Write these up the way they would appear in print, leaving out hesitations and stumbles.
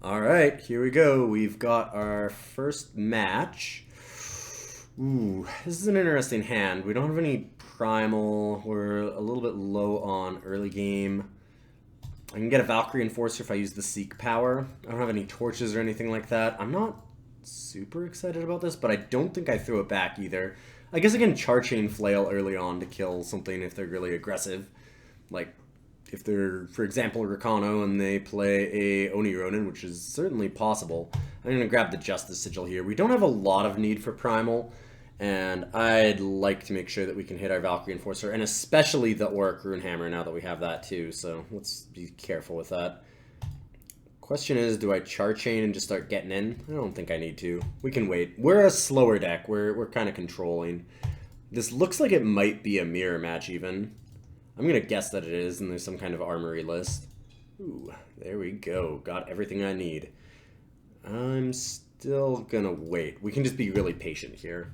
Alright, here we go. We've got our first match. Ooh, this is an interesting hand. We don't have any primal. We're a little bit low on early game. I can get a Valkyrie Enforcer if I use the Seek power. I don't have any torches or anything like that. I'm not super excited about this, but I don't think I throw it back either. I guess I can Char Chain Flail early on to kill something if they're really aggressive. Like, if they're, for example, Rakano and they play a Oni Ronin, which is certainly possible. I'm going to grab the Justice Sigil here. We don't have a lot of need for Primal, and I'd like to make sure that we can hit our Valkyrie Enforcer, and especially the Auric Runehammer now that we have that too, so let's be careful with that. Question is, do I Char Chain and just start getting in? I don't think I need to. We can wait. We're a slower deck. We're kind of controlling. This looks like it might be a mirror match even. I'm going to guess that it is, and there's some kind of armory list. Ooh, there we go. Got everything I need. I'm still going to wait. We can just be really patient here.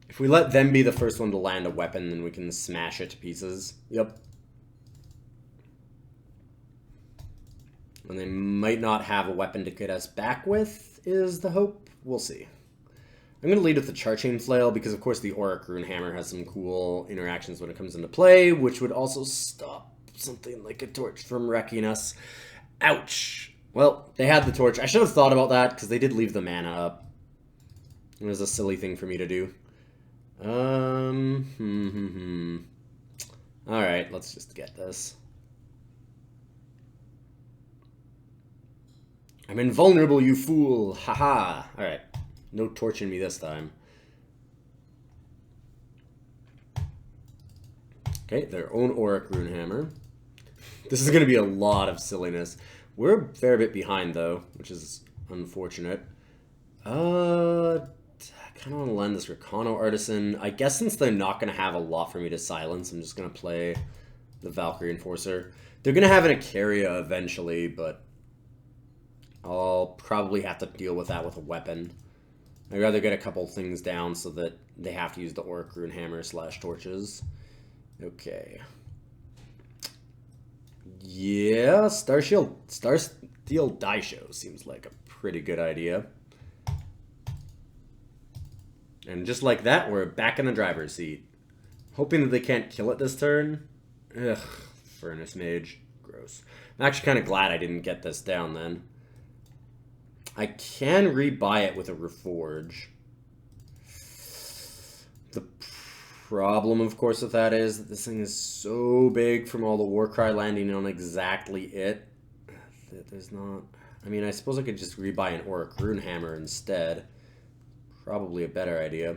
If we let them be the first one to land a weapon, then we can smash it to pieces. Yep. And they might not have a weapon to get us back with, is the hope. We'll see. I'm going to lead with the Char Chain Flail because, of course, the Auric Runehammer has some cool interactions when it comes into play, which would also stop something like a torch from wrecking us. Ouch. Well, they had the torch. I should have thought about that because they did leave the mana up. It was a silly thing for me to do. Alright, let's just get this. I'm invulnerable, you fool! Haha! Alright. No torching me this time. Okay, their own Auric Runehammer. This is going to be a lot of silliness. We're a fair bit behind, though, which is unfortunate. I kind of want to land this Rakano Artisan. I guess since they're not going to have a lot for me to silence, I'm just going to play the Valkyrie Enforcer. They're going to have an Icaria eventually, but I'll probably have to deal with that with a weapon. I'd rather get a couple things down so that they have to use the Auric Runehammer / torches. Okay. Yeah, Starsteel Daisho seems like a pretty good idea. And just like that, we're back in the driver's seat. Hoping that they can't kill it this turn. Ugh, Furnace Mage. Gross. I'm actually kind of glad I didn't get this down then. I can rebuy it with a Reforge. The problem, of course, with that is that this thing is so big from all the Warcry landing on exactly it. That there's not... I mean, I suppose I could just rebuy an Auric Runehammer instead. Probably a better idea.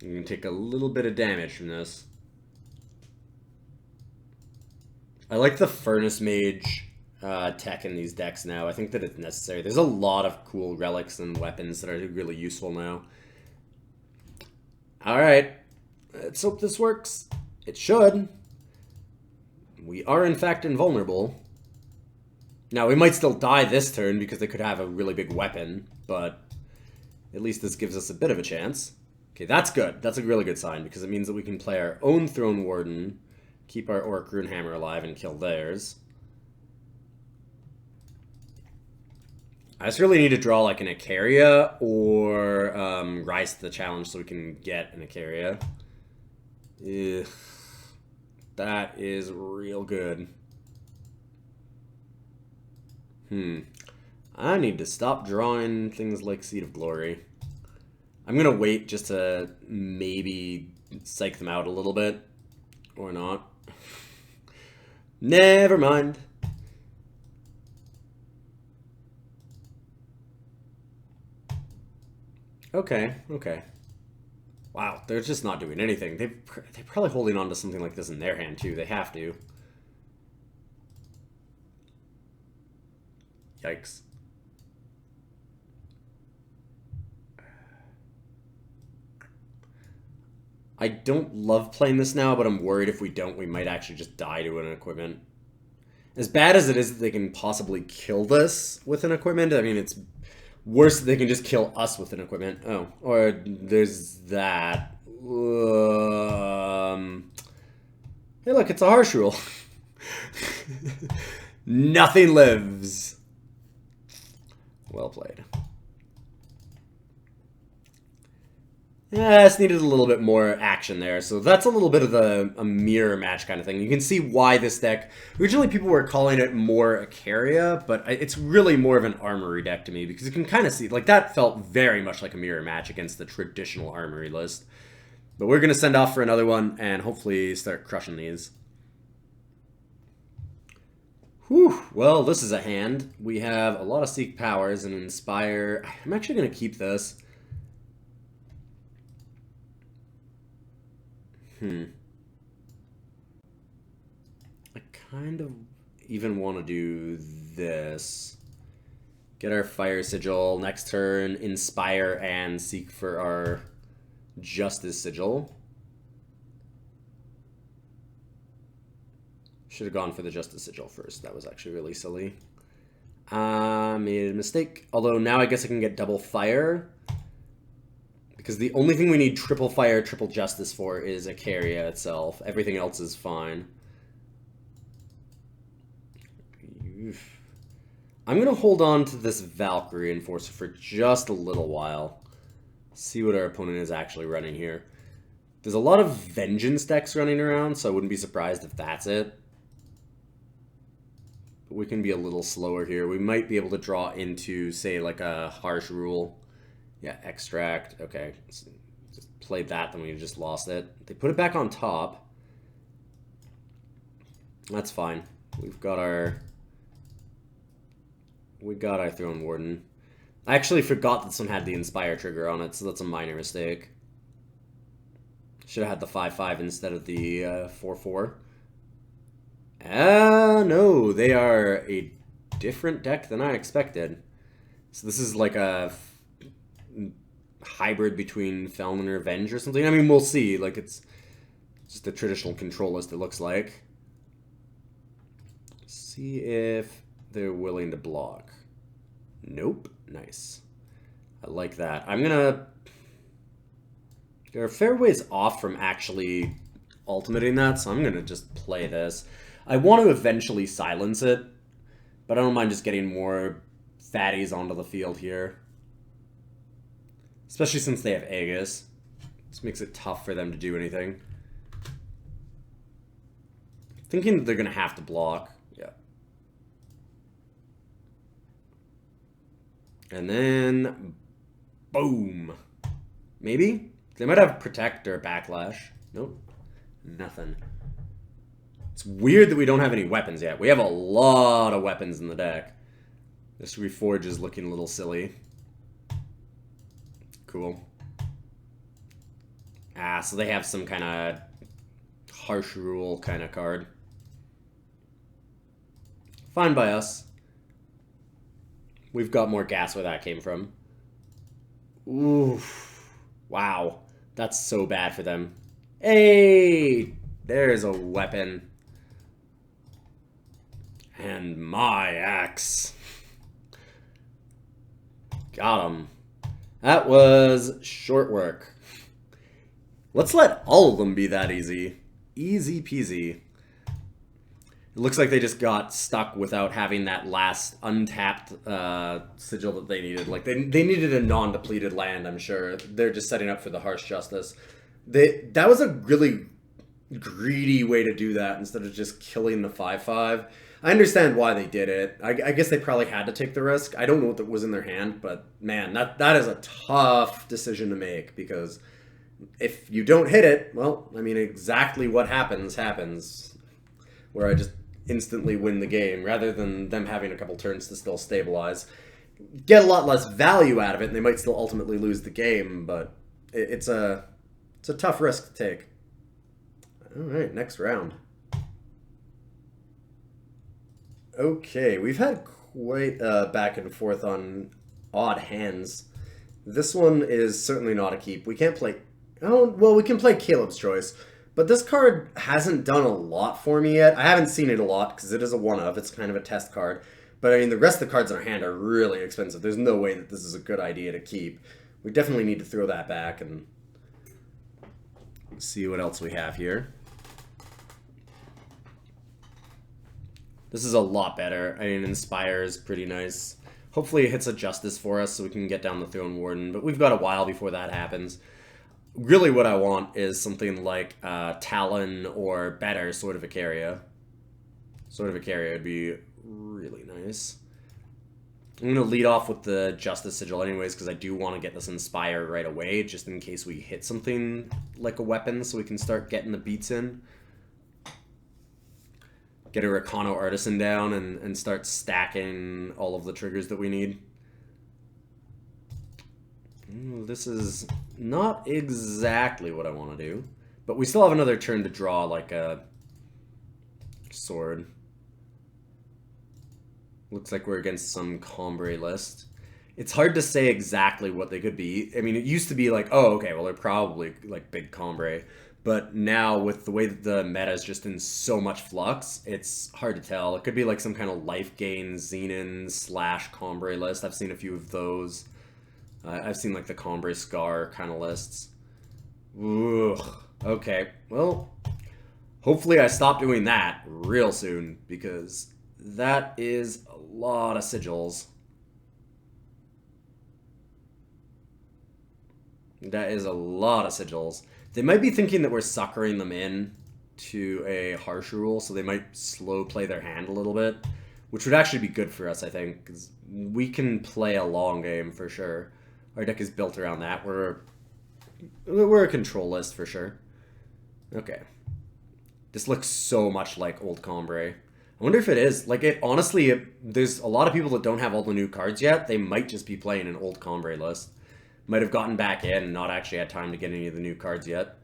You can take a little bit of damage from this. I like the Furnace Mage tech in these decks now. I think that it's necessary. There's a lot of cool relics and weapons that are really useful now. Alright. Let's hope this works. It should. We are, in fact, invulnerable. Now, we might still die this turn because they could have a really big weapon, but at least this gives us a bit of a chance. Okay, that's good. That's a really good sign because it means that we can play our own Throne Warden, keep our Auric Runehammer alive, and kill theirs. I just really need to draw like an Icaria or Rise to the Challenge so we can get an Icaria. Ugh. That is real good. I need to stop drawing things like Seed of Glory. I'm going to wait just to maybe psych them out a little bit. Or not. Never mind. Okay, okay. Wow, they're just not doing anything. They're probably holding on to something like this in their hand, too. They have to. Yikes. I don't love playing this now, but I'm worried if we don't, we might actually just die to an equipment. As bad as it is that they can possibly kill this with an equipment, I mean, it's worse that they can just kill us with an equipment. Oh, or there's that. Hey, look, it's a harsh rule. Nothing lives. Well played. Yeah, it's needed a little bit more action there. So that's a little bit of a mirror match kind of thing. You can see why this deck... Originally, people were calling it more a Caria, but it's really more of an Armory deck to me, because you can kind of see... Like, that felt very much like a mirror match against the traditional Armory list. But we're going to send off for another one, and hopefully start crushing these. Whew, well, this is a hand. We have a lot of Seek Powers and Inspire. I'm actually going to keep this. I kind of even want to do this. Get our Fire Sigil. Next turn, Inspire and seek for our Justice Sigil. Should have gone for the Justice Sigil first. That was actually really silly. Made a mistake. Although now I guess I can get double Fire. Because the only thing we need triple Fire, triple Justice for is a Caria itself. Everything else is fine. I'm going to hold on to this Valkyrie Enforcer for just a little while. See what our opponent is actually running here. There's a lot of Vengeance decks running around, so I wouldn't be surprised if that's it. But we can be a little slower here. We might be able to draw into, say, like a Harsh Rule. Yeah, Extract. Okay. Just played that, then we just lost it. They put it back on top. That's fine. We got our Throne Warden. I actually forgot that this one had the Inspire trigger on it, so that's a minor mistake. Should have had the 5/5 instead of the 4/4. No, they are a different deck than I expected. So this is like a hybrid between Felon and Revenge or something. I mean, we'll see. Like, it's just a traditional control list, it looks like. See if they're willing to block. Nope. Nice. I like that. I'm gonna... There are fair ways off from actually ultimating that, so I'm gonna just play this. I want to eventually silence it, but I don't mind just getting more fatties onto the field here. Especially since they have Aegis. This makes it tough for them to do anything. Thinking that they're gonna have to block. Yeah. And then... boom. Maybe? They might have Protect or Backlash. Nope. Nothing. It's weird that we don't have any weapons yet. We have a lot of weapons in the deck. This Reforge is looking a little silly. Cool. So they have some kind of Harsh Rule kind of card. Fine by us. We've got more gas where that came from. Oof. Wow. That's so bad for them. Hey! There's a weapon. And my axe. Got him. That was short work. Let's let all of them be that easy. Easy peasy. It looks like they just got stuck without having that last untapped sigil that they needed. Like, they needed a non-depleted land, I'm sure. They're just setting up for the Harsh Justice. That was a really greedy way to do that instead of just killing the 5/5. I understand why they did it. I guess they probably had to take the risk. I don't know what was in their hand, but man, that is a tough decision to make, because if you don't hit it, well, I mean, exactly what happens, where I just instantly win the game, rather than them having a couple turns to still stabilize. Get a lot less value out of it, and they might still ultimately lose the game, but it's a tough risk to take. All right, next round. Okay, we've had quite back and forth on odd hands. This one is certainly not a keep. We can't play... Oh, well, we can play Caleb's Choice. But this card hasn't done a lot for me yet. I haven't seen it a lot because it is a one-of. It's kind of a test card. But, I mean, the rest of the cards in our hand are really expensive. There's no way that this is a good idea to keep. We definitely need to throw that back and Let's see what else we have here. This is a lot better. I mean, Inspire is pretty nice. Hopefully it hits a Justice for us so we can get down the Throne Warden, but we've got a while before that happens. Really what I want is something like Talon or better, Sword of Icaria. Sword of Icaria would be really nice. I'm going to lead off with the Justice Sigil anyways, because I do want to get this Inspire right away, just in case we hit something like a weapon, so we can start getting the beats in. Get a Recano Artisan down and start stacking all of the triggers that we need. This is not exactly what I want to do, but we still have another turn to draw like a sword. Looks like we're against some Combre list. It's hard to say exactly what they could be. I mean, it used to be like, oh, okay, well, they're probably like big Combre. But now, with the way that the meta is just in so much flux, it's hard to tell. It could be like some kind of life gain Xenon / Combre list. I've seen a few of those. I've seen like the Combre Scar kind of lists. Ugh. Okay, well, hopefully I stop doing that real soon, because that is a lot of sigils. That is a lot of sigils. They might be thinking that we're suckering them in to a harsh rule, so they might slow play their hand a little bit, which would actually be good for us, I think, because we can play a long game for sure. Our deck is built around that. We're a control list for sure. Okay. This looks so much like old Combre. I wonder if it is. Like, it honestly, there's a lot of people that don't have all the new cards yet. They might just be playing an old Combre list. Might have gotten back in and not actually had time to get any of the new cards yet.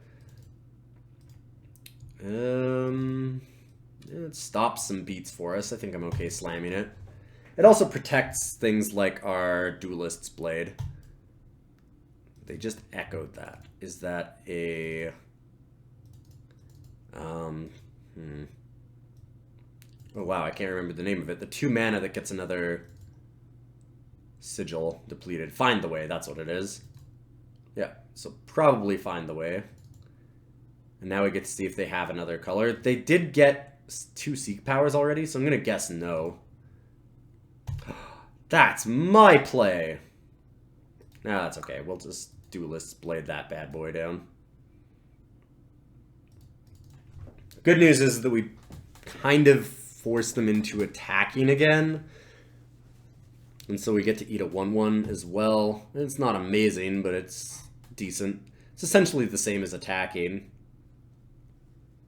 It stops some beats for us. I think I'm okay slamming it. It also protects things like our Duelist's Blade. They just echoed that. Is that a... Oh wow, I can't remember the name of it. The 2 mana that gets another sigil depleted. Find the Way, that's what it is. Yeah, so probably Find the Way. And now we get to see if they have another color. They did get 2 Seek powers already, so I'm going to guess no. That's my play! Nah, that's okay. We'll just Duelist's Blade that bad boy down. Good news is that we kind of force them into attacking again. And so we get to eat a 1/1 as well. It's not amazing, but it's decent. It's essentially the same as attacking.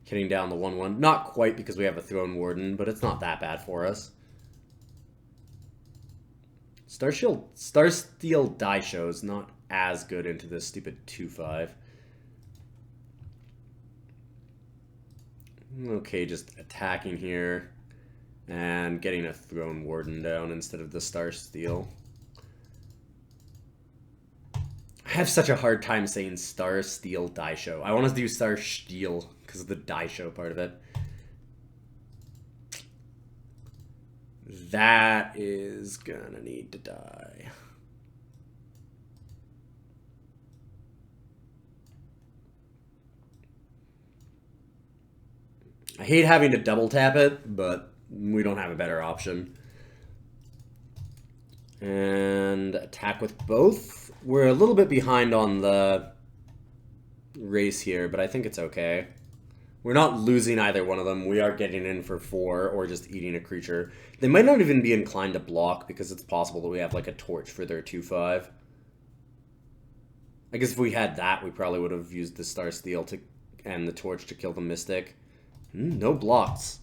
Hitting down the 1/1. Not quite because we have a Throne Warden, but it's not that bad for us. Starsteel Daisho is not as good into this stupid 2/5. Okay, just attacking here. And getting a Throne Warden down instead of the Starsteel. I have such a hard time saying Starsteel Daisho. I want to do Starsteel because of the Daisho part of it. That is gonna need to die. I hate having to double tap it, but we don't have a better option. And attack with both. We're a little bit behind on the race here, but I think it's okay. We're not losing either one of them. We are getting in for 4 or just eating a creature. They might not even be inclined to block because it's possible that we have like a torch for their 2/5. I guess if we had that, we probably would have used the Starsteel to and the torch to kill the Mystic. No blocks.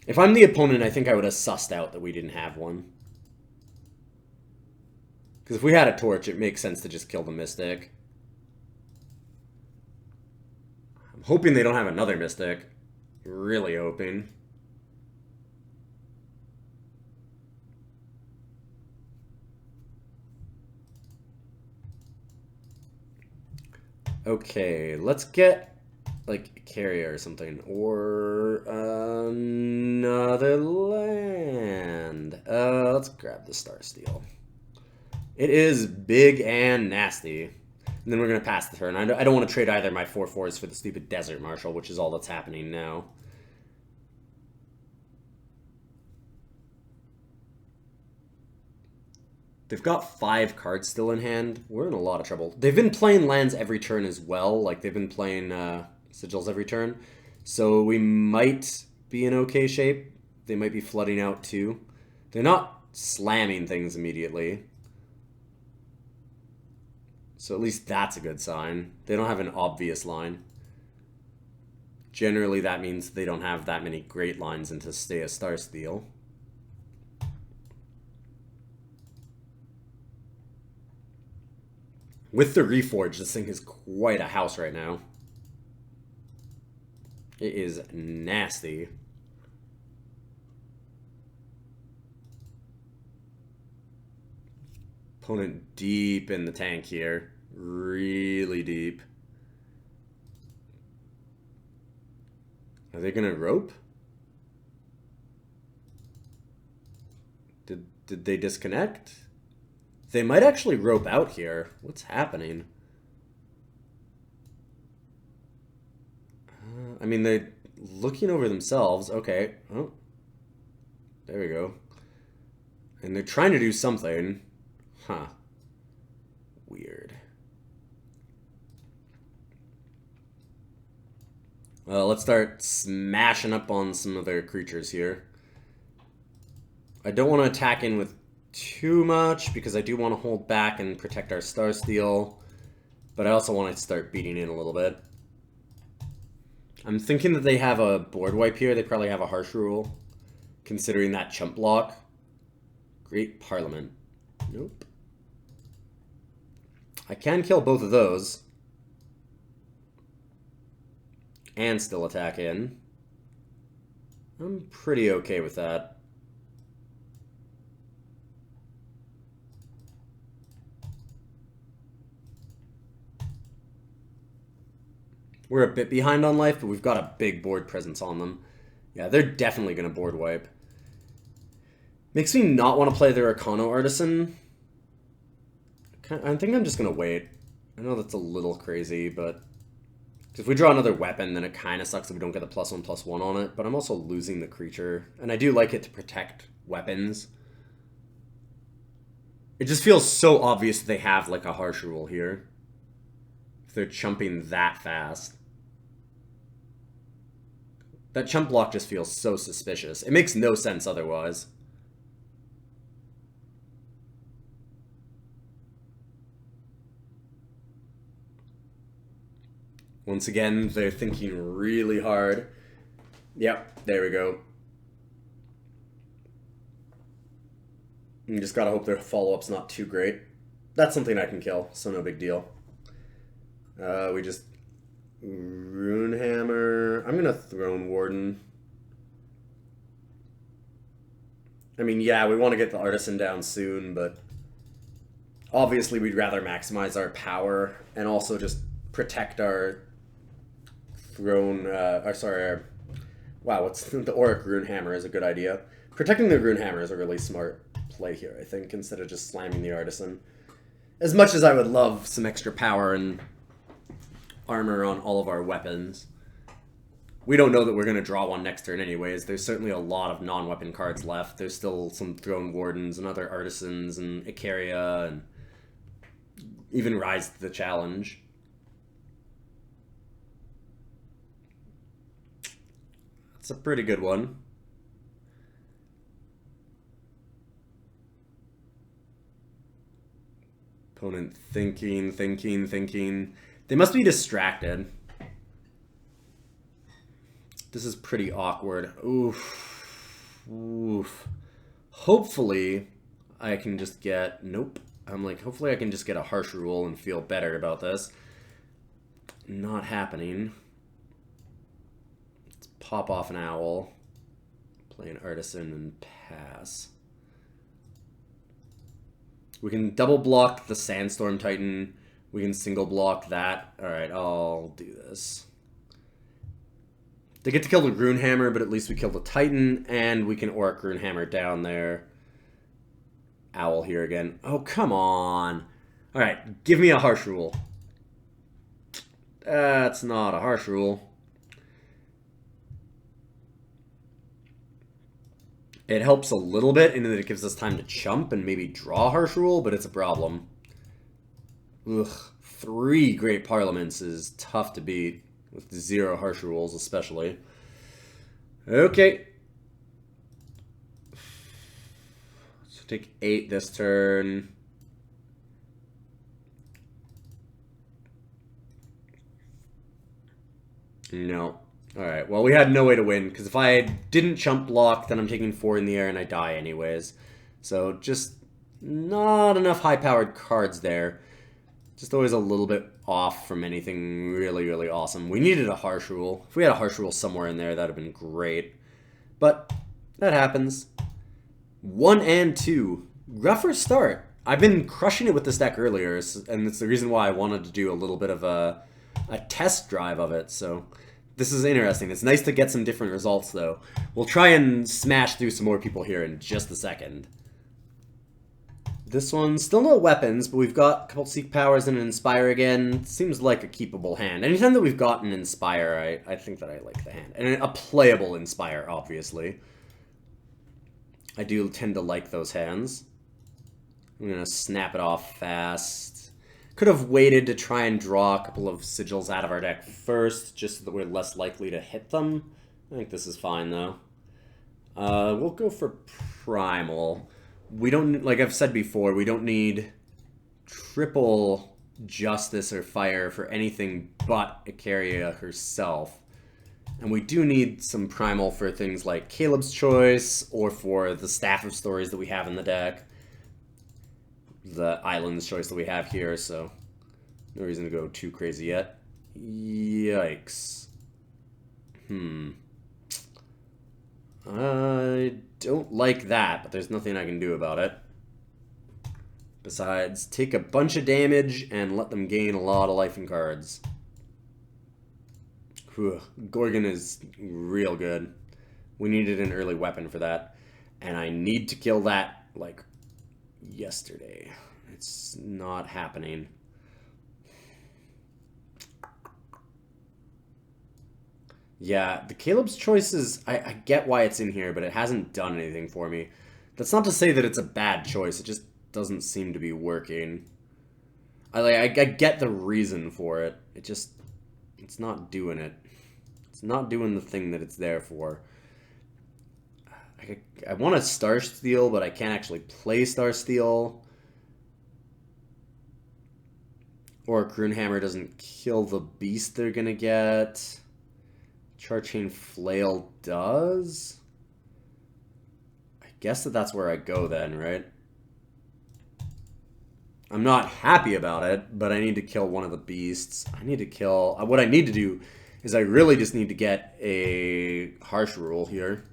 If I'm the opponent, I think I would have sussed out that we didn't have one. Because if we had a torch, it makes sense to just kill the Mystic. I'm hoping they don't have another Mystic. Really hoping. Okay, let's get like a carrier or something, or another land. Let's grab the Starsteel. It is big and nasty. And then we're going to pass the turn. I don't want to trade either my 4/4s for the stupid Desert Marshal, which is all that's happening now. They've got 5 cards still in hand. We're in a lot of trouble. They've been playing lands every turn as well. Like, they've been playing sigils every turn. So we might be in okay shape. They might be flooding out too. They're not slamming things immediately. So at least that's a good sign. They don't have an obvious line. Generally, that means they don't have that many great lines into Stay a Starsteel. With the Reforge, this thing is quite a house right now. It is nasty. Opponent deep in the tank here. Really deep. Are they going to rope? Did they disconnect? They might actually rope out here. What's happening? I mean, they're looking over themselves. Okay. Oh. There we go. And they're trying to do something. Huh. Weird. Well, let's start smashing up on some of their creatures here. I don't want to attack in with too much because I do want to hold back and protect our Starsteel, but I also want to start beating in a little bit. I'm thinking that they have a board wipe here. They probably have a harsh rule, considering that chump block. Great Parliament. Nope. I can kill both of those and still attack in. I'm pretty okay with that. We're a bit behind on life, but we've got a big board presence on them. Yeah, they're definitely going to board wipe. Makes me not want to play their Econo Artisan. I think I'm just going to wait. I know that's a little crazy, but if we draw another weapon, then it kind of sucks that we don't get the +1/+1 on it, but I'm also losing the creature, and I do like it to protect weapons. It just feels so obvious that they have, like, a harsh rule here. If they're chumping that fast. That chump block just feels so suspicious. It makes no sense otherwise. Once again, they're thinking really hard. Yep, there we go. You just gotta hope their follow-up's not too great. That's something I can kill, so no big deal. We just... Runehammer... I'm gonna Throne Warden. I mean, yeah, we want to get the Artisan down soon, but... Obviously, we'd rather maximize our power and also just protect our... Throne... wow, what's... The Auric Runehammer is a good idea. Protecting the Runehammer is a really smart play here, I think, instead of just slamming the Artisan. As much as I would love some extra power and armor on all of our weapons, we don't know that we're going to draw one next turn anyways. There's certainly a lot of non-weapon cards left. There's still some Throne Wardens and other Artisans and Icaria and even Rise to the Challenge. That's a pretty good one. Opponent thinking. They must be distracted. This is pretty awkward. Oof. Hopefully, I can just get... Nope. I'm like, hopefully I can just get a harsh rule and feel better about this. Not happening. Let's pop off an owl. Play an artisan and pass. We can double block the Sandstorm Titan. We can single block that. Alright, I'll do this. They get to kill the Runehammer, but at least we kill the Titan, and we can Auric Runehammer down there. Owl here again. Oh, come on. Alright, give me a harsh rule. That's not a harsh rule. It helps a little bit in that it gives us time to chump and maybe draw harsh rule, but it's a problem. Ugh, 3 Great Parliaments is tough to beat, with 0 harsh rules especially. Okay. So take 8 this turn. No. Alright, well we had no way to win, because if I didn't chump block, then I'm taking 4 in the air and I die anyways. So just not enough high-powered cards there. Just always a little bit off from anything really, really awesome. We needed a harsh rule. If we had a harsh rule somewhere in there, that would have been great. But that happens. 1 and 2. Rougher start. I've been crushing it with this deck earlier, and it's the reason why I wanted to do a little bit of a test drive of it, so this is interesting. It's nice to get some different results, though. We'll try and smash through some more people here in just a second. This one, still no weapons, but we've got a couple Seek Powers and an Inspire again. Seems like a keepable hand. Anytime that we've gotten Inspire, I think that I like the hand. And a playable Inspire, obviously. I do tend to like those hands. I'm going to snap it off fast. Could have waited to try and draw a couple of sigils out of our deck first, just so that we're less likely to hit them. I think this is fine, though. We'll go for Primal. We don't, like I've said before, we don't need triple Justice or Fire for anything but Icaria herself. And we do need some Primal for things like Caleb's Choice, or for the Staff of Stories that we have in the deck. The Island's Choice that we have here, so no reason to go too crazy yet. Yikes. I don't like that, but there's nothing I can do about it. Besides, take a bunch of damage and let them gain a lot of life and cards. Whew. Gorgon is real good. We needed an early weapon for that. And I need to kill that, like, yesterday. It's not happening. Yeah, the Caleb's Choices, I get why it's in here, but it hasn't done anything for me. That's not to say that it's a bad choice, it just doesn't seem to be working. I get the reason for it. It's not doing it. It's not doing the thing that it's there for. I want a Star Steel, but I can't actually play Star Steel. Or Croonhammer doesn't kill the beast they're gonna get. Charchain Flail does? I guess that's where I go then, right? I'm not happy about it, but I need to kill one of the beasts. I need to kill... What I need to do is I really just need to get a harsh rule here.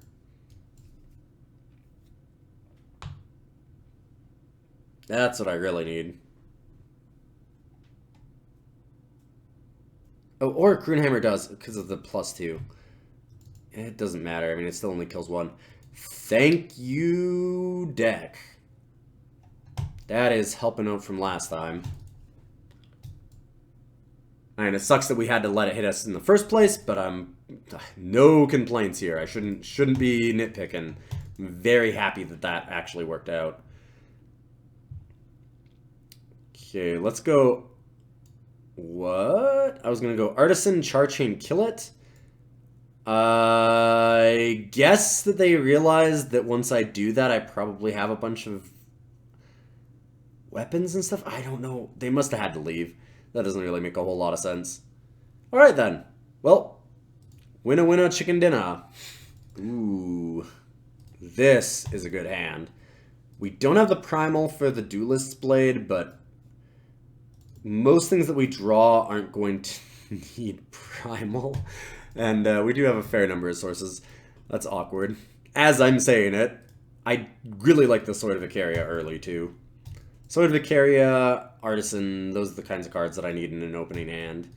That's what I really need. Oh, or Croonhammer does, because of the +2. It doesn't matter. I mean, it still only kills 1. Thank you, deck. That is helping out from last time. And it sucks that we had to let it hit us in the first place, but no complaints here. I shouldn't be nitpicking. I'm very happy that that actually worked out. Okay, let's go... What? I was going to go Artisan, Charchain, kill it. I guess that they realized that once I do that, I probably have a bunch of weapons and stuff. I don't know. They must have had to leave. That doesn't really make a whole lot of sense. Alright then. Well, winner, winner, chicken dinner. Ooh. This is a good hand. We don't have the Primal for the Duelist's Blade, but most things that we draw aren't going to need Primal. And we do have a fair number of sources. That's awkward. As I'm saying it, I really like the Sword of Icaria early, too. Sword of Icaria, Artisan, those are the kinds of cards that I need in an opening hand.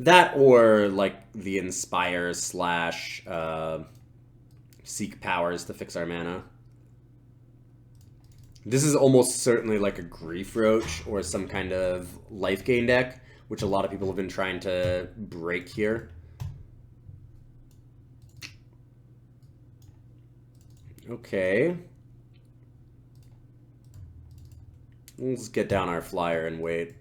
That or, like, the Inspire / Seek Powers to fix our mana. This is almost certainly like a Grief Roach or some kind of life gain deck, which a lot of people have been trying to break here. Okay. Let's get down our flyer and wait.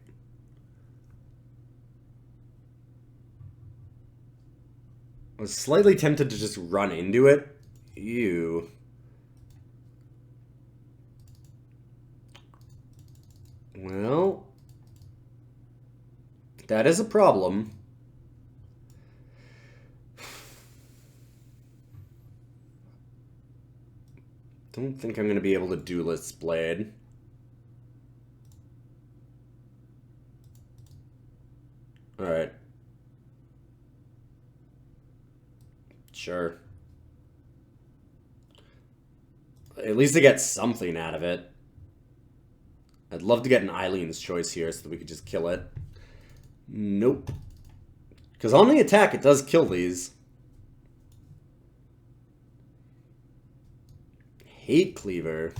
I was slightly tempted to just run into it. Ew. Well, that is a problem. Don't think I'm going to be able to Duelist Blade. Alright. Sure. At least to get something out of it. I'd love to get an Eileen's Choice here so that we could just kill it. Nope. Because on the attack, it does kill these. Hate Cleaver.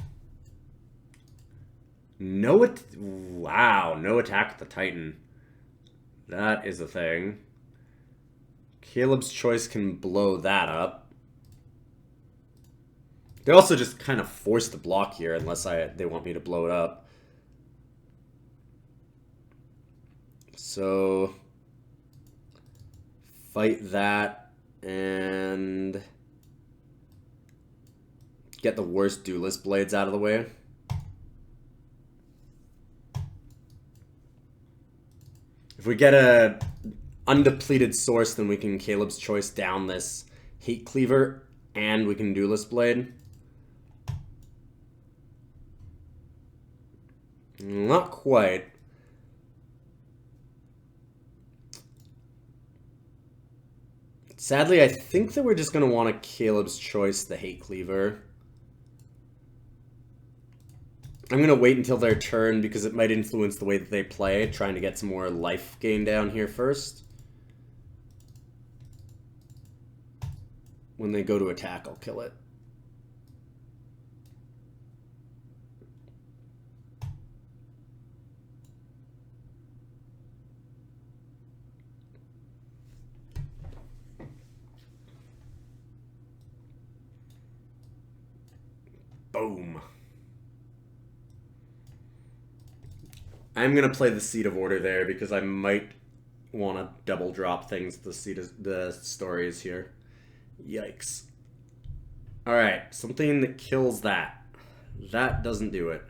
Wow, no attack with the Titan. That is a thing. Caleb's Choice can blow that up. They also just kind of force the block here unless they want me to blow it up. So fight that and get the worst Duelist Blades out of the way. If we get a undepleted source, then we can Caleb's Choice down this Hate Cleaver and we can Duelist Blade. Not quite. Sadly, I think that we're just going to want to Caleb's Choice the Hate Cleaver. I'm going to wait until their turn because it might influence the way that they play, trying to get some more life gain down here first. When they go to attack, I'll kill it. Boom. I'm going to play the Seat of Order there because I might want to double drop things the stories here. Yikes. Alright, something that kills that. That doesn't do it.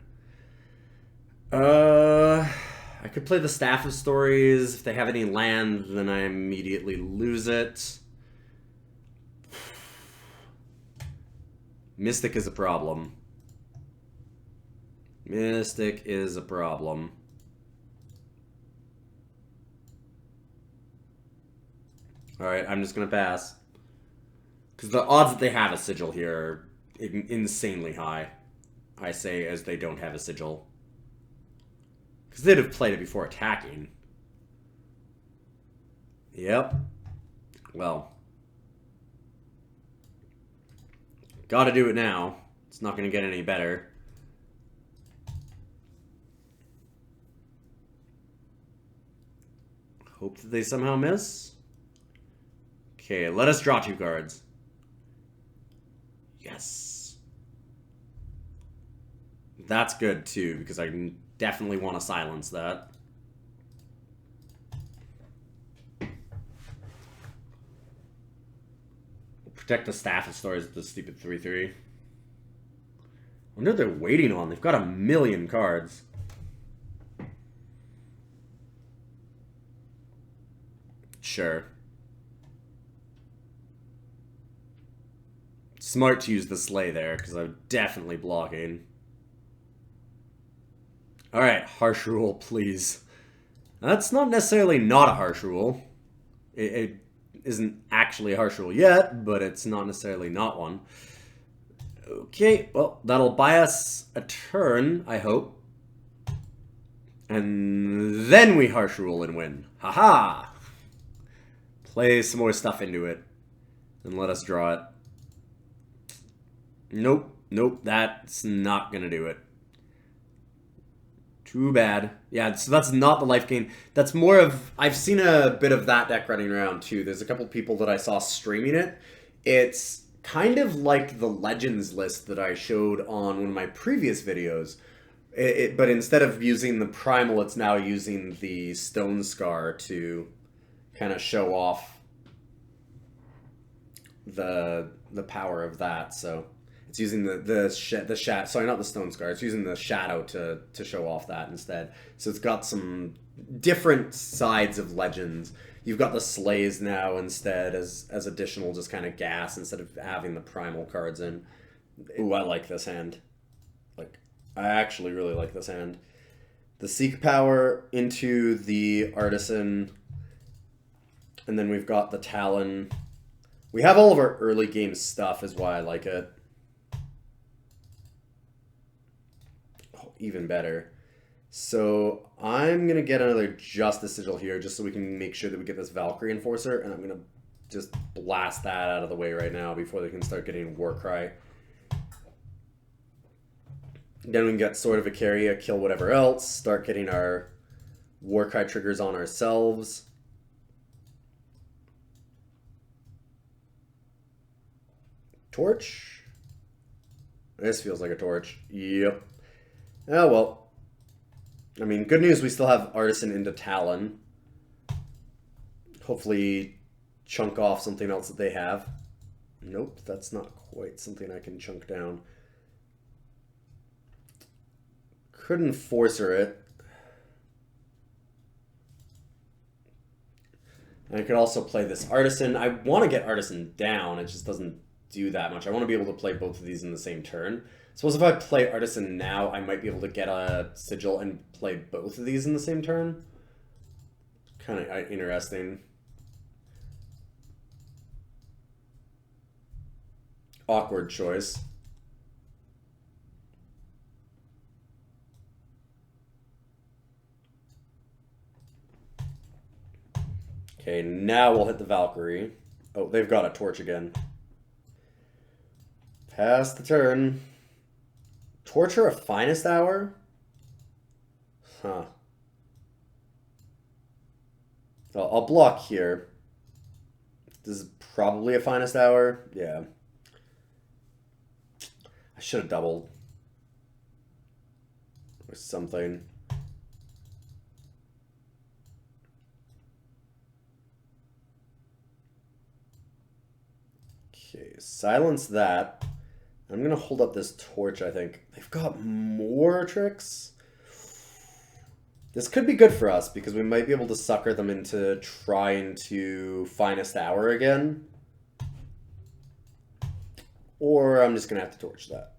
I could play the Staff of Stories. If they have any land, then I immediately lose it. Mystic is a problem. Mystic is a problem. Alright, I'm just going to pass. Because the odds that they have a sigil here are insanely high. I say as they don't have a sigil. Because they'd have played it before attacking. Yep. Well. Gotta do it now. It's not going to get any better. Hope that they somehow miss. Okay, let us draw 2 cards. Yes. That's good too, because I definitely want to silence that. We'll protect the Staff of Stories with the stupid 3/3. I wonder what they're waiting on. They've got a million cards. Sure. Smart to use the Slay there, because I'm definitely blocking. Alright, harsh rule, please. That's not necessarily not a harsh rule. It isn't actually a harsh rule yet, but it's not necessarily not one. Okay, well, that'll buy us a turn, I hope. And then we harsh rule and win. Haha! Play some more stuff into it. And let us draw it. Nope. Nope, that's not gonna do it. Too bad. Yeah, so that's not the life gain. That's more of... I've seen a bit of that deck running around, too. There's a couple people that I saw streaming it. It's kind of like the Legends list that I showed on one of my previous videos. But instead of using the Primal, it's now using the Stone Scar to kind of show off the power of that. So it's using sorry, not the Stone Scar. It's using the Shadow to show off that instead. So it's got some different sides of Legends. You've got the Slays now instead as additional just kind of gas instead of having the Primal cards in. Ooh, I like this hand. I actually really like this hand. The Seek Power into the Artisan. And then we've got the Talon. We have all of our early game stuff is why I like it. Oh, even better. So I'm going to get another Justice Sigil here just so we can make sure that we get this Valkyrie Enforcer. And I'm going to just blast that out of the way right now before they can start getting Warcry. Then we can get Sword of Icaria, kill whatever else, start getting our Warcry triggers on ourselves. Torch? This feels like a torch. Yep. Oh, well. I mean, good news, we still have Artisan into Talon. Hopefully chunk off something else that they have. Nope, that's not quite something I can chunk down. Could Enforcer it. And I could also play this Artisan. I want to get Artisan down. It just doesn't do that much. I want to be able to play both of these in the same turn. Suppose if I play Artisan now, I might be able to get a Sigil and play both of these in the same turn. Kind of interesting. Awkward choice. Okay, now we'll hit the Valkyrie. Oh, they've got a torch again. Pass the turn. Torture a Finest Hour? Huh. I'll block here. This is probably a Finest Hour. Yeah. I should have doubled. Or something. Okay, silence that. I'm going to hold up this torch, I think. They've got more tricks. This could be good for us, because we might be able to sucker them into trying to Finest Hour again. Or I'm just going to have to torch that.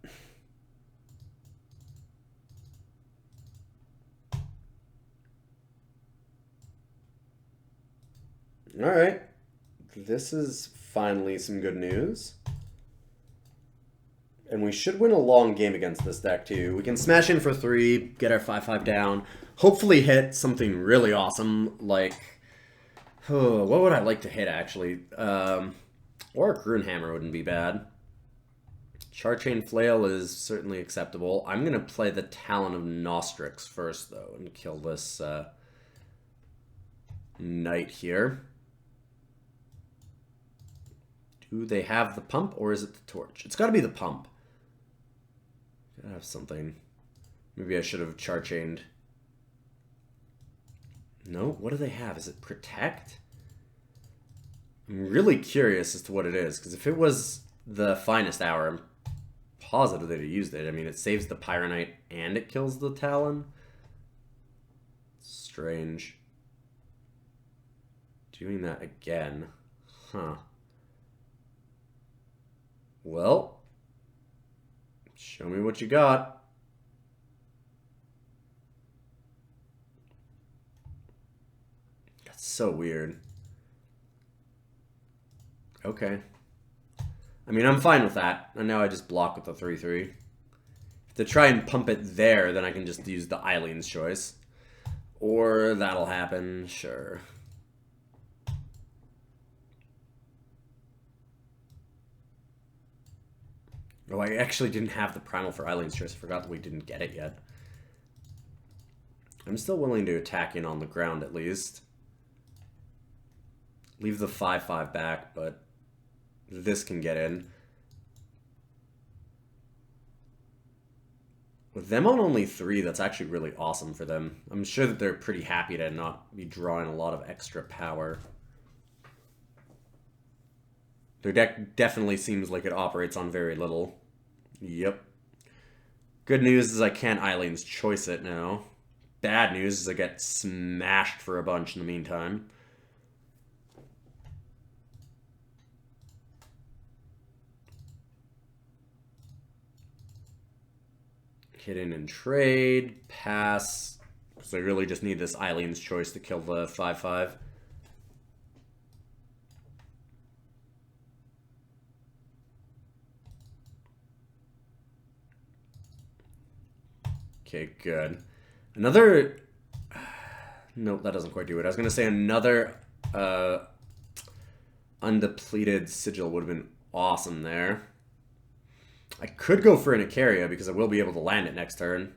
Alright. This is finally some good news. And we should win a long game against this deck, too. We can smash in for 3, get our 5-5 down, hopefully hit something really awesome, like... Oh, what would I like to hit, actually? Or a Grunhammer wouldn't be bad. Charchain Flail is certainly acceptable. I'm going to play the Talon of Nostrix first, though, and kill this Knight here. Do they have the pump, or is it the torch? It's got to be the pump. Gotta have something. Maybe I should have Charchained. No? What do they have? Is it Protect? I'm really curious as to what it is, because if it was the Finest Hour, I'm positive they'd have used it. I mean, it saves the Pyronite and it kills the Talon. Strange. Doing that again. Huh. Well, show me what you got. That's so weird. Okay. I mean, I'm fine with that. And now I just block with the 3-3. If they try and pump it there, then I can just use the Eileen's Choice. Or that'll happen, sure. Oh, I actually didn't have the Primal for Eileen's Choice. I forgot that we didn't get it yet. I'm still willing to attack in on the ground at least. Leave the 5/5 back, but this can get in. With them on only 3, that's actually really awesome for them. I'm sure that they're pretty happy to not be drawing a lot of extra power. Their deck definitely seems like it operates on very little. Yep. Good news is I can't Ilyon's Choice it now. Bad news is I get smashed for a bunch in the meantime. Hit in and trade. Pass. So I really just need this Ilyon's Choice to kill the 5/5. Okay, good. Another... Nope, that doesn't quite do it. I was going to say another undepleted sigil would have been awesome there. I could go for an Icaria because I will be able to land it next turn.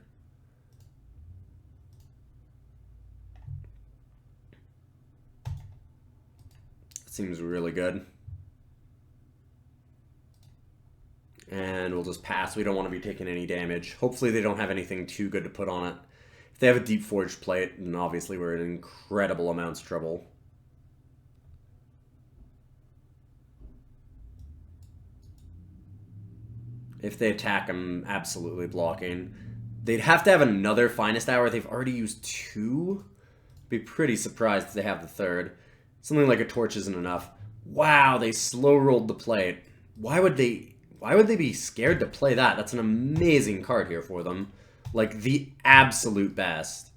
Seems really good. And we'll just pass. We don't want to be taking any damage. Hopefully they don't have anything too good to put on it. If they have a Deep Forged Plate, then obviously we're in incredible amounts of trouble. If they attack, I'm absolutely blocking. They'd have to have another Finest Hour. They've already used 2. Be pretty surprised if they have the 3rd. Something like a Torch isn't enough. Wow, they slow rolled the plate. Why would they be scared to play that? That's an amazing card here for them. Like, the absolute best.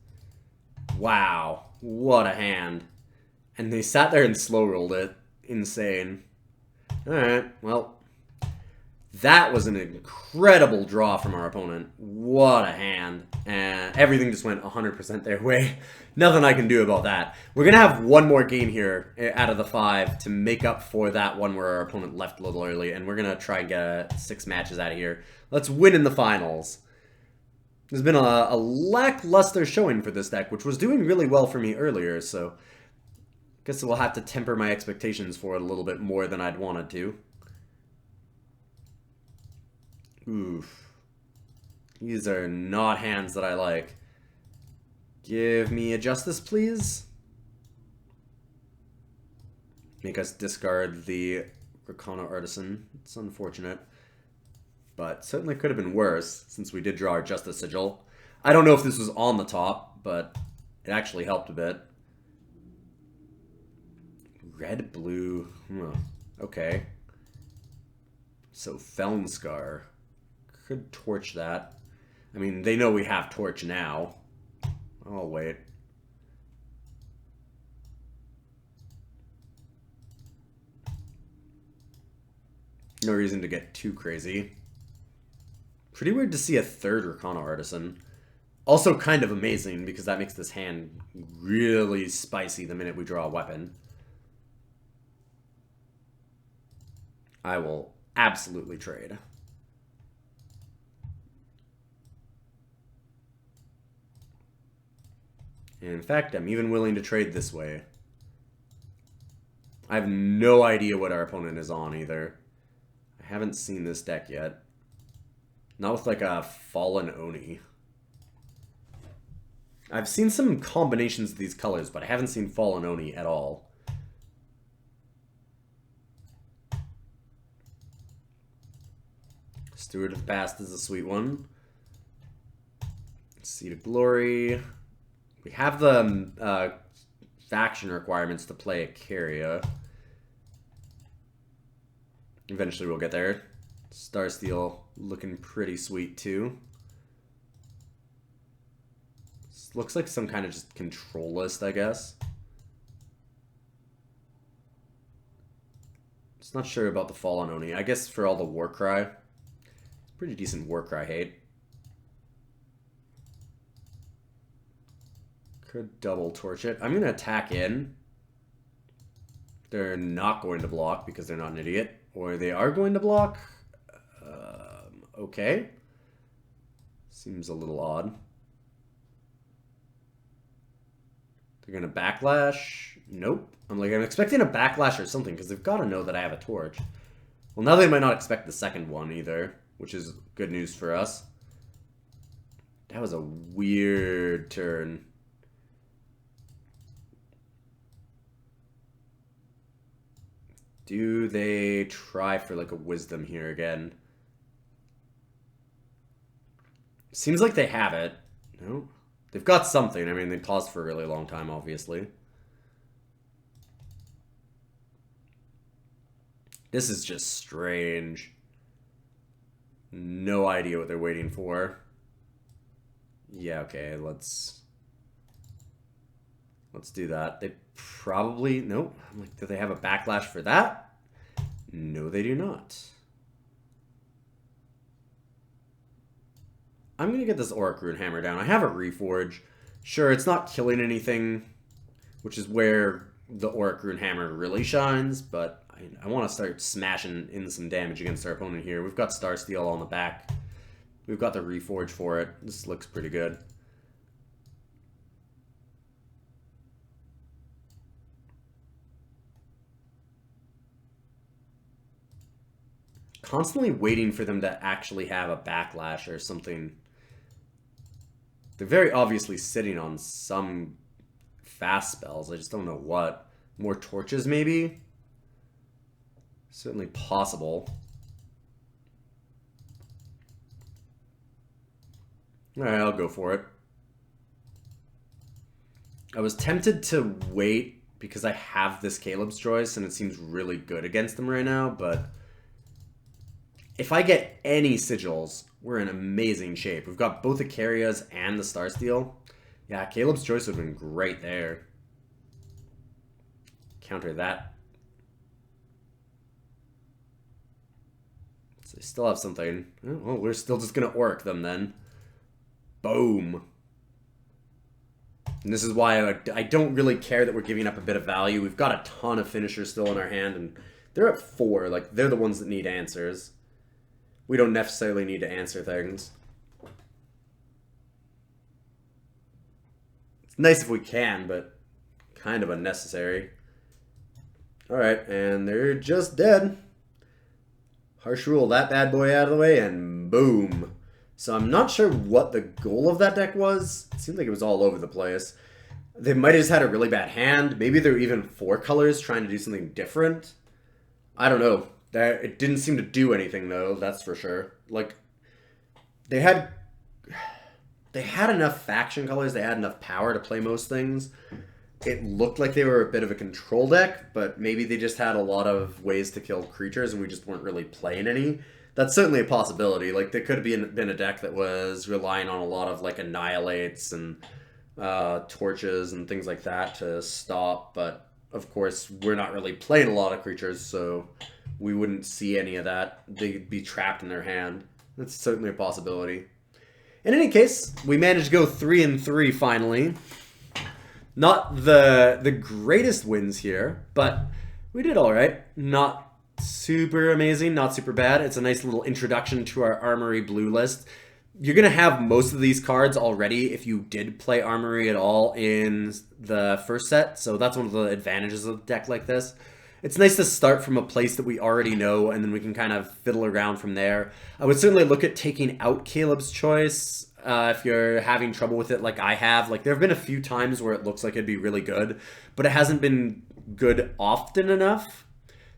Wow. What a hand. And they sat there and slow rolled it. Insane. Alright, well. That was an incredible draw from our opponent. What a hand. And everything just went 100% their way. Nothing I can do about that. We're going to have one more game here out of the 5 to make up for that one where our opponent left a little early. And we're going to try and get 6 matches out of here. Let's win in the finals. There's been a lackluster showing for this deck, which was doing really well for me earlier. So I guess we'll have to temper my expectations for it a little bit more than I'd wanted to. Oof. These are not hands that I like. Give me a Justice, please. Make us discard the Rakana Artisan. It's unfortunate. But certainly could have been worse, since we did draw our Justice Sigil. I don't know if this was on the top, but it actually helped a bit. Red, blue. Okay. So Felnscar. Could torch that. I mean, they know we have torch now. I'll wait. No reason to get too crazy. Pretty weird to see a 3rd Rakana Artisan. Also kind of amazing, because that makes this hand really spicy the minute we draw a weapon. I will absolutely trade. In fact, I'm even willing to trade this way. I have no idea what our opponent is on either. I haven't seen this deck yet. Not with like a Fallen Oni. I've seen some combinations of these colors, but I haven't seen Fallen Oni at all. Steward of the Past is a sweet one. Seed of Glory. We have the faction requirements to play Icaria. Eventually we'll get there. Starsteel looking pretty sweet too. This looks like some kind of just control list, I guess. Just not sure about the Fallen Oni. I guess for all the Warcry. It's pretty decent Warcry hate. Could double torch it. I'm going to attack in. They're not going to block because they're not an idiot. Or they are going to block. Okay. Seems a little odd. They're going to backlash. Nope. I'm expecting a backlash or something because they've got to know that I have a torch. Well, now they might not expect the second one either, which is good news for us. That was a weird turn. Do they try for like a wisdom here again? Seems like they have it. No. They've got something. I mean, they paused for a really long time, obviously. This is just strange. No idea what they're waiting for. Yeah, okay, let's do that. They probably... Nope. I'm like, do they have a backlash for that? No, they do not. I'm going to get this Auric Rune Hammer down. I have a Reforge. Sure, it's not killing anything, which is where the Auric Rune Hammer really shines, but I want to start smashing in some damage against our opponent here. We've got Star Steel on the back. We've got the Reforge for it. This looks pretty good. Constantly waiting for them to actually have a backlash or something. They're very obviously sitting on some fast spells. I just don't know what. More torches, maybe? Certainly possible. Alright, I'll go for it. I was tempted to wait because I have this Caleb's Choice and it seems really good against them right now, but if I get any sigils, we're in amazing shape. We've got both the Carias and the Starsteel. Yeah, Caleb's Choice would have been great there. Counter that. So they still have something. Oh, well, we're still just going to Auric them then. Boom. And this is why I don't really care that we're giving up a bit of value. We've got a ton of finishers still in our hand, and they're at 4. Like, they're the ones that need answers. We don't necessarily need to answer things. It's nice if we can, but kind of unnecessary. Alright, and they're just dead. Harsh Rule that bad boy out of the way, and boom. So I'm not sure what the goal of that deck was. It seemed like it was all over the place. They might have just had a really bad hand. Maybe they're even 4 colors trying to do something different. I don't know. It didn't seem to do anything, though, that's for sure. Like, they had enough faction colors, they had enough power to play most things. It looked like they were a bit of a control deck, but maybe they just had a lot of ways to kill creatures and we just weren't really playing any. That's certainly a possibility. Like, there could have been a deck that was relying on a lot of, like, Annihilates and Torches and things like that to stop, but, of course, we're not really playing a lot of creatures, so we wouldn't see any of that. They'd be trapped in their hand. That's certainly a possibility. In any case, we managed to go 3-3 finally. Not the greatest wins here, but we did all right. Not super amazing, not super bad. It's a nice little introduction to our Armory blue list. You're going to have most of these cards already if you did play Armory at all in the first set, so that's one of the advantages of a deck like this. It's nice to start from a place that we already know, and then we can kind of fiddle around from there. I would certainly look at taking out Caleb's Choice if you're having trouble with it like I have. Like, there have been a few times where it looks like it'd be really good, but it hasn't been good often enough.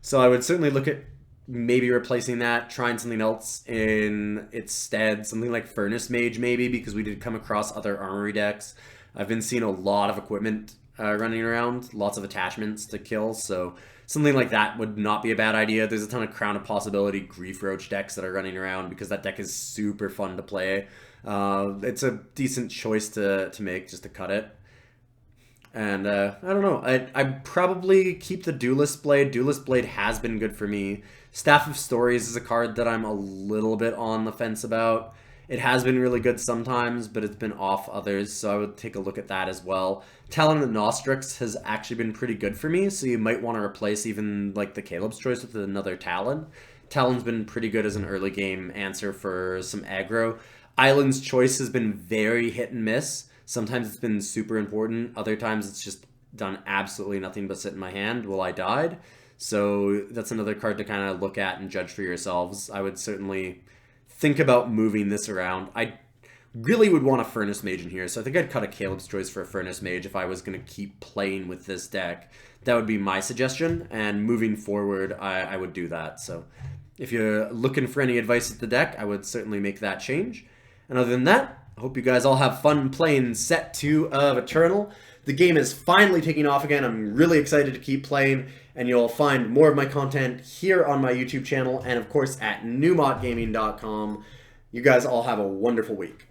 So I would certainly look at maybe replacing that, trying something else in its stead. Something like Furnace Mage, maybe, because we did come across other Armory decks. I've been seeing a lot of equipment running around, lots of attachments to kill, so something like that would not be a bad idea. There's a ton of Crown of Possibility, Grief Roach decks that are running around because that deck is super fun to play. It's a decent choice to make just to cut it. And I don't know. I'd probably keep the Duelist Blade. Duelist Blade has been good for me. Staff of Stories is a card that I'm a little bit on the fence about. It has been really good sometimes, but it's been off others, so I would take a look at that as well. Talon of Nostrix has actually been pretty good for me, so you might want to replace even like the Caleb's Choice with another Talon. Talon's been pretty good as an early game answer for some aggro. Island's Choice has been very hit and miss. Sometimes it's been super important. Other times it's just done absolutely nothing but sit in my hand while I died. So that's another card to kind of look at and judge for yourselves. I would certainly think about moving this around. I really would want a Furnace Mage in here, so I think I'd cut a Caleb's Choice for a Furnace Mage if I was going to keep playing with this deck. That would be my suggestion, and moving forward, I would do that. So if you're looking for any advice with the deck, I would certainly make that change. And other than that, I hope you guys all have fun playing Set 2 of Eternal. The game is finally taking off again. I'm really excited to keep playing, and you'll find more of my content here on my YouTube channel and, of course, at newmontgaming.com. You guys all have a wonderful week.